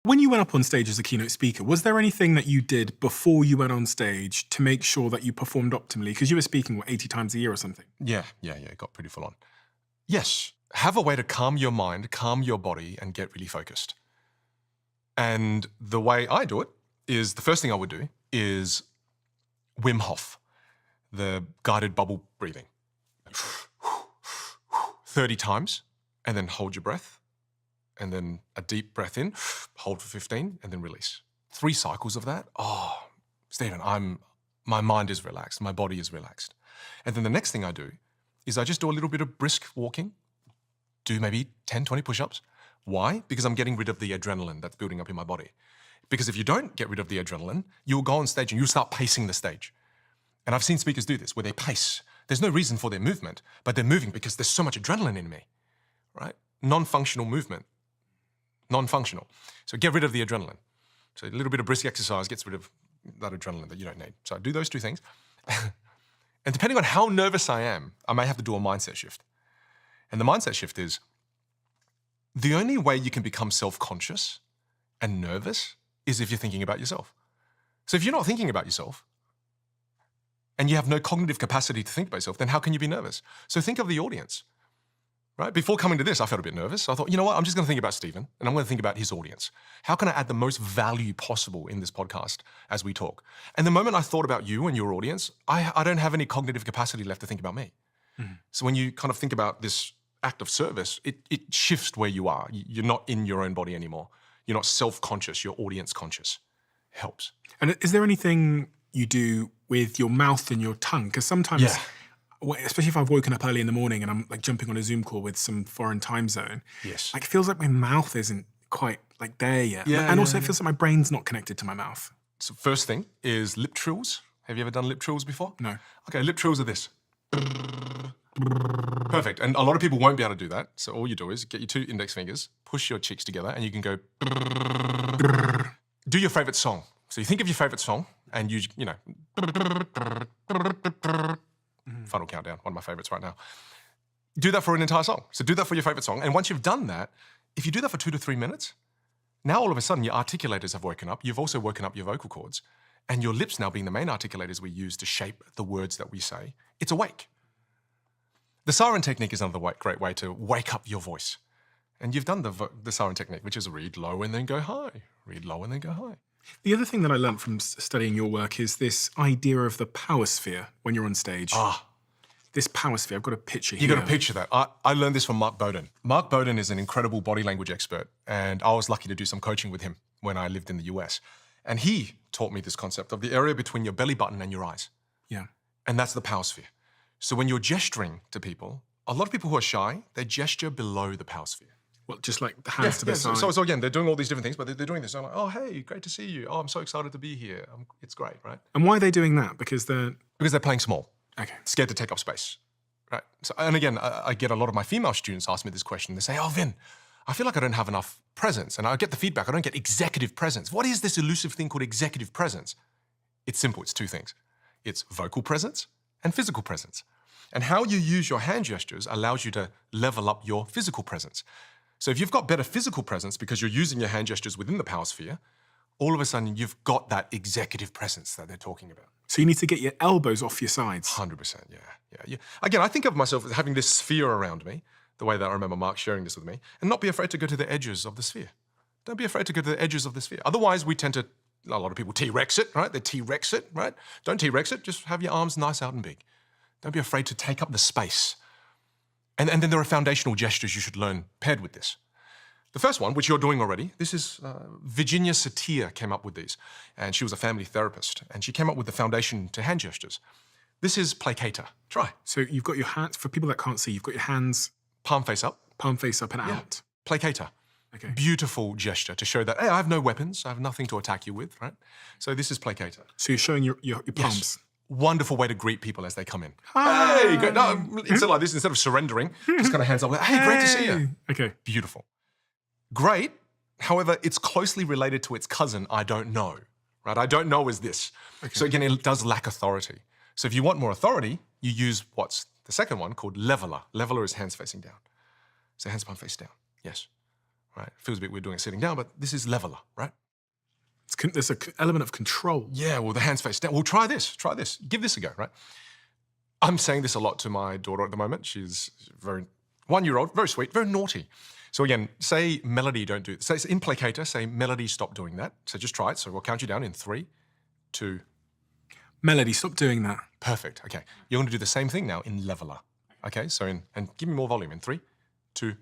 When you went up on stage as a keynote speaker, was there anything that you did before you went on stage to make sure that you performed optimally? Because you were speaking, 80 times a year or something? Yeah, it got pretty full on. Yes, have a way to calm your mind, calm your body, and get really focused. And the way I do it is, the first thing I would do is Wim Hof, the guided bubble breathing. 30 times, and then hold your breath, and then a deep breath in, hold for 15, and then release. 3 cycles of that. Oh, Stephen, my mind is relaxed, my body is relaxed. And then the next thing I do is I just do a little bit of brisk walking, do maybe 10, 20 push-ups. Why? Because I'm getting rid of the adrenaline that's building up in my body. Because if you don't get rid of the adrenaline, you'll go on stage and you'll start pacing the stage. And I've seen speakers do this, where they pace. There's no reason for their movement, but they're moving because there's so much adrenaline in me, right? Non-functional movement. Non-functional. So get rid of the adrenaline. So a little bit of brisk exercise gets rid of that adrenaline that you don't need. So I do those 2 things. And depending on how nervous I am, I may have to do a mindset shift. And the mindset shift is, the only way you can become self-conscious and nervous is if you're thinking about yourself. So if you're not thinking about yourself, and you have no cognitive capacity to think about yourself, then how can you be nervous? So think of the audience. Right? Before coming to this, I felt a bit nervous. So I thought, you know what? I'm just going to think about Stephen, and I'm going to think about his audience. How can I add the most value possible in this podcast as we talk? And the moment I thought about you and your audience, I don't have any cognitive capacity left to think about me. So when you kind of think about this act of service, it shifts where you are. You're not in your own body anymore. You're not self-conscious, you're audience conscious. It helps. And is there anything you do with your mouth and your tongue? Because sometimes, especially if I've woken up early in the morning and I'm like jumping on a Zoom call with some foreign time zone, like it feels like my mouth isn't quite like there yet. And also it feels like my brain's not connected to my mouth. So first thing is lip trills. Have you ever done lip trills before? No. Okay, lip trills are this. Perfect. And a lot of people won't be able to do that. So all you do is get your 2 index fingers, push your cheeks together, and you can go. Do your favorite song. So you think of your favorite song, and you know. Final Countdown, one of my favorites right now. Do that for an entire song. So do that for your favorite song. And once you've done that, if you do that for 2 to 3 minutes, now all of a sudden your articulators have woken up. You've also woken up your vocal cords. And your lips now being the main articulators we use to shape the words that we say, it's awake. The siren technique is another great way to wake up your voice. And you've done the siren technique, which is read low and then go high. Read low and then go high. The other thing that I learned from studying your work is this idea of the power sphere when you're on stage. This power sphere, I've got a picture here. You've got a picture that. I learned this from Mark Bowden. Mark Bowden is an incredible body language expert, and I was lucky to do some coaching with him when I lived in the US. And he taught me this concept of the area between your belly button and your eyes. Yeah. And that's the power sphere. So when you're gesturing to people, a lot of people who are shy, they gesture below the power sphere. Well, just like the hands to the side. So again, they're doing all these different things, but they're doing this. I'm like, oh, hey, great to see you. Oh, I'm so excited to be here. It's great, right? And why are they doing that? Because they're playing small. Okay. Scared to take up space, right? So, and again, I get a lot of my female students ask me this question. They say, oh, Vin, I feel like I don't have enough presence. And I get the feedback, I don't get executive presence. What is this elusive thing called executive presence? It's simple, it's 2 things. It's vocal presence and physical presence. And how you use your hand gestures allows you to level up your physical presence. So if you've got better physical presence because you're using your hand gestures within the power sphere, all of a sudden you've got that executive presence that they're talking about. So you need to get your elbows off your sides. 100%, yeah. Again, I think of myself as having this sphere around me, the way that I remember Mark sharing this with me, and not be afraid to go to the edges of the sphere. Don't be afraid to go to the edges of the sphere. Otherwise, we tend to, a lot of people T-Rex it, right? They T-Rex it, right? Don't T-Rex it, just have your arms nice out and big. Don't be afraid to take up the space. And then there are foundational gestures you should learn paired with this. The first one, which you're doing already, this is Virginia Satir came up with these, and she was a family therapist, and she came up with the foundation to hand gestures. This is placator. Try. So you've got your hands, for people that can't see, you've got your hands palm face up and out. Placator. Okay. Beautiful gesture to show that, hey, I have no weapons, I have nothing to attack you with, right? So this is placator. So you're showing your palms. Yes. Wonderful way to greet people as they come in. Hi. Hey, great. No, instead like this, instead of surrendering, just kind of hands up, hey, great to see you. Okay. Beautiful. Great. However, it's closely related to its cousin, I don't know, right? I don't know is this. Okay. So again, it does lack authority. So if you want more authority, you use what's the second one called leveler. Leveler is hands facing down. So hands palm face down. Yes. right? It feels a bit weird doing it sitting down, but this is leveler, right? There's an element of control. Yeah, well, the hands face down. Well, try this, give this a go, right? I'm saying this a lot to my daughter at the moment. She's very 1-year-old, very sweet, very naughty. So again, say Melody, don't do it. Say in placator, say Melody, stop doing that. So just try it. So we'll count you down in 3, 2. Melody, stop doing that. Perfect. Okay, you're going to do the same thing now in leveler. Okay, so and give me more volume in 3, 2.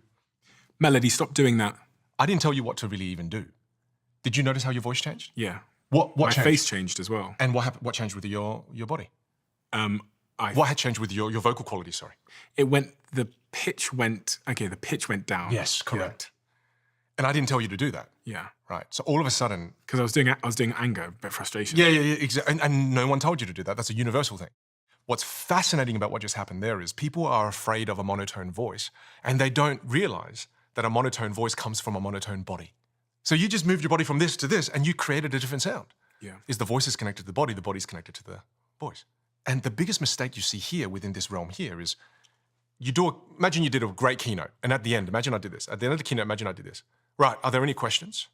Melody, stop doing that. I didn't tell you what to really even do. Did you notice how your voice changed? Yeah. What My changed? face changed as well. And what happened? What changed with your body? What had changed with your vocal quality? Sorry. The pitch went down. Yes, correct. Yeah. And I didn't tell you to do that. Yeah. Right. So all of a sudden, because I was doing anger, a bit frustration. Yeah, exactly. And no one told you to do that. That's a universal thing. What's fascinating about what just happened there is people are afraid of a monotone voice, and they don't realize that a monotone voice comes from a monotone body. So you just moved your body from this to this, and you created a different sound. Yeah. Is the voice is connected to the body's connected to the voice. And the biggest mistake you see here within this realm here is imagine you did a great keynote, and at the end, imagine I did this. At the end of the keynote, imagine I did this. Right, are there any questions?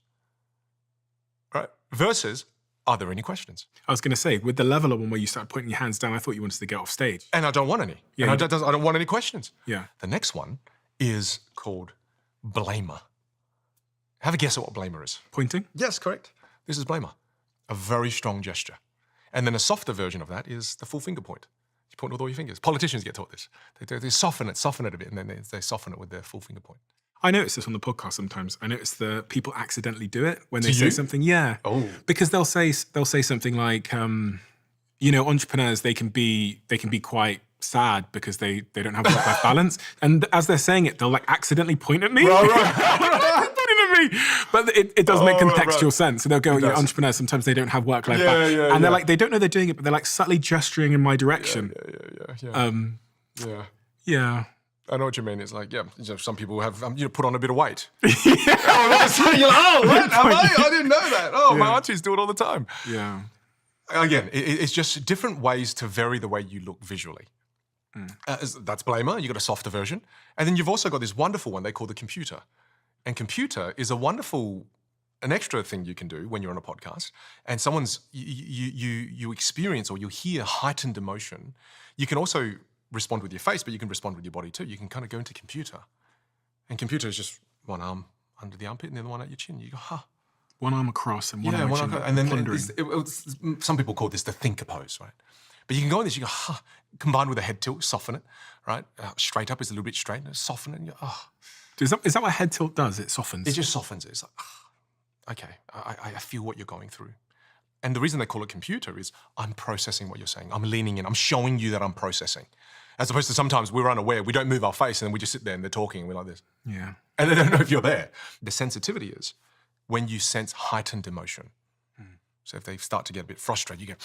Right, versus, are there any questions? I was going to say, with the leveler one where you started putting your hands down, I thought you wanted to get off stage. And I don't want any. Yeah. And I don't want any questions. Yeah. The next one is called blamer. Have a guess at what blamer is. Pointing? Yes, correct. This is blamer. A very strong gesture. And then a softer version of that is the full finger point. You point with all your fingers. Politicians get taught this. They soften it a bit, and then they soften it with their full finger point. I notice this on the podcast sometimes. I notice the people accidentally do it when they say something. Yeah. Oh. Because they'll say something like, entrepreneurs, they can be quite sad because they don't have work-life balance. And as they're saying it, they'll like accidentally point at me. Right. But it does make contextual sense. So they'll go, entrepreneurs, sometimes they don't have work-life balance. And they're like, they don't know they're doing it, but they're like subtly gesturing in my direction. Yeah. I know what you mean. It's like, some people have, put on a bit of weight. You're like, oh, what? Am I? I didn't know that. Oh, my aunties do it all the time. Yeah. Again, it's just different ways to vary the way you look visually. That's blamer. You've got a softer version. And then you've also got this wonderful one they call the computer. And computer is an extra thing you can do when you're on a podcast and you experience or you hear heightened emotion. You can also respond with your face, but you can respond with your body too. You can kind of go into computer. And computer is just one arm under the armpit and the other one at your chin. You go, one arm across and one arm chin. And then some people call this the thinker pose, right? But you can go in this, you go, combined with a head tilt, soften it, right? Straight up is a little bit straight, and soften it, and you go, Is that what head tilt does? It softens? It just softens it. It's like, okay, I feel what you're going through. And the reason they call it computer is I'm processing what you're saying. I'm leaning in. I'm showing you that I'm processing. As opposed to sometimes we're unaware. We don't move our face and then we just sit there and they're talking and we're like this. Yeah. And they don't know if you're there. The sensitivity is when you sense heightened emotion. So if they start to get a bit frustrated,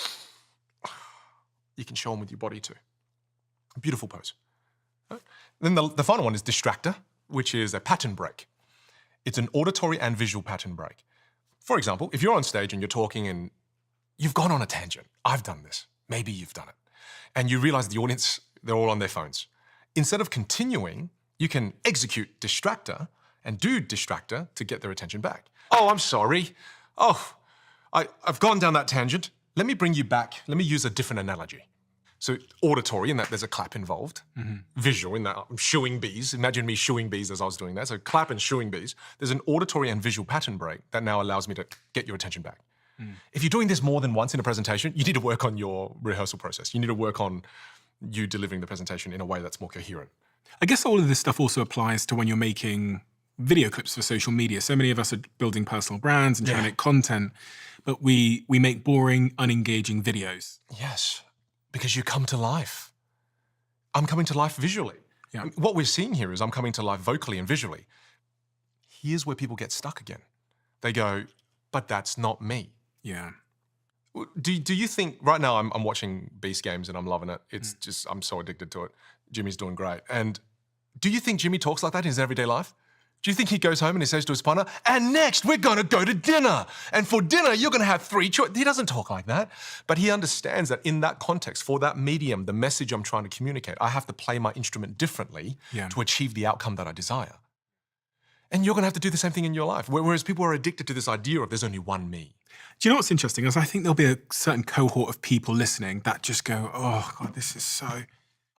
you can show them with your body too. A beautiful pose. Right? Then the final one is distractor, which is a pattern break. It's an auditory and visual pattern break. For example, if you're on stage and you're talking and you've gone on a tangent, I've done this, maybe you've done it, and you realize the audience, they're all on their phones. Instead of continuing, you can execute distractor and do distractor to get their attention back. Oh, I'm sorry. Oh, I've gone down that tangent. Let me bring you back. Let me use a different analogy. So auditory, in that there's a clap involved. Visual, in that I'm shooing bees. Imagine me shooing bees as I was doing that. So clap and shooing bees. There's an auditory and visual pattern break that now allows me to get your attention back. If you're doing this more than once in a presentation, you need to work on your rehearsal process. You need to work on you delivering the presentation in a way that's more coherent. I guess all of this stuff also applies to when you're making video clips for social media. So many of us are building personal brands and trying to make content, but we make boring, unengaging videos. Yes. Because you come to life. I'm coming to life visually. Yeah. What we're seeing here is I'm coming to life vocally and visually. Here's where people get stuck again. They go, but that's not me. Yeah. Do you think, right now I'm watching Beast Games and I'm loving it. It's just, I'm so addicted to it. Jimmy's doing great. And do you think Jimmy talks like that in his everyday life? Do you think he goes home and he says to his partner, and next we're going to go to dinner. And for dinner, you're going to have 3 choices. He doesn't talk like that. But he understands that in that context, for that medium, the message I'm trying to communicate, I have to play my instrument differently to achieve the outcome that I desire. And you're going to have to do the same thing in your life. Whereas people are addicted to this idea of there's only one me. Do you know what's interesting? Is I think there'll be a certain cohort of people listening that just go, oh, God, this is so